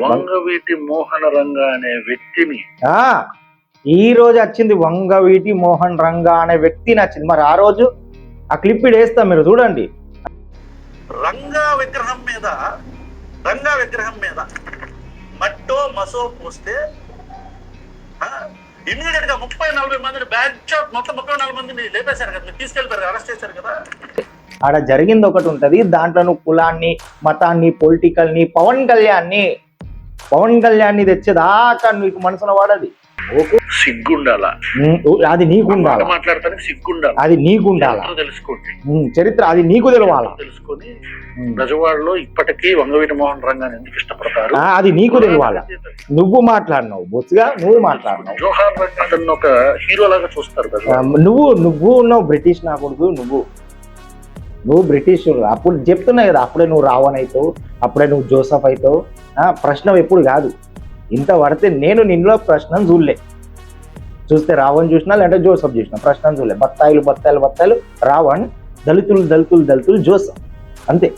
వంగవీటి మోహన రంగ అనే వ్యక్తిని ఈ రోజు వచ్చింది. వంగవీటి మోహన్ రంగా అనే వ్యక్తి నచ్చింది. మరి ఆ రోజు ఆ క్లిప్ వేస్తాం, మీరు చూడండి. రంగా విగ్రహం మీద మట్టో మసో పోస్తే ఇమీడియట్ గా 30-40 మందిని బ్యాచ్ అవుట్, మొత్తం 34 మందిని లేపేశారు కదా, మీరు తీసుకెళ్ళిపోయారు, అరెస్ట్ చేశారు కదా. ఆడ జరిగింది ఒకటి ఉంటది, దాంట్లో నువ్వు కులాన్ని, మతాన్ని, పొలిటికల్ని, పవన్ కళ్యాణ్ని తెచ్చేదాకా నీకు మనసున వాడది. సిగ్గుండాలా, అది నీకుండాలి, మాట్లాడతానికి సిగ్గుండాలి, అది నీకుండాలి, తెలుసుకోండి చరిత్ర అది నీకు తెలవాలి. తెలుసుకొని ప్రజవాడలో ఇప్పటికీ వంగవీటి మోహన్ రంగాన్ని ఎందుకు ఇష్టపడతారు అది నీకు తెలవాలి. నువ్వు మాట్లాడినావు, బొత్తుగా నువ్వు మాట్లాడినావు. జోహార్ రంగా అతను ఒక హీరో లాగా చూస్తారు కదా. నువ్వు ఉన్నావు బ్రిటిష్ నా కొడుకు, నువ్వు బ్రిటిష్. అప్పుడు చెప్తున్నా కదా, అప్పుడే నువ్వు రావణ్ అవుతావు, అప్పుడే నువ్వు జోసఫ్ అవుతావు. ప్రశ్న ఎప్పుడు కాదు, ఇంత పడితే నేను నిన్నులో ప్రశ్న చూస్తే రావణ్ చూసినా, లేదంటే జోసఫ్ చూసినా, ప్రశ్న చూడలే. బత్తాయిలు రావణ్, దళితులు జోసఫ్, అంతే.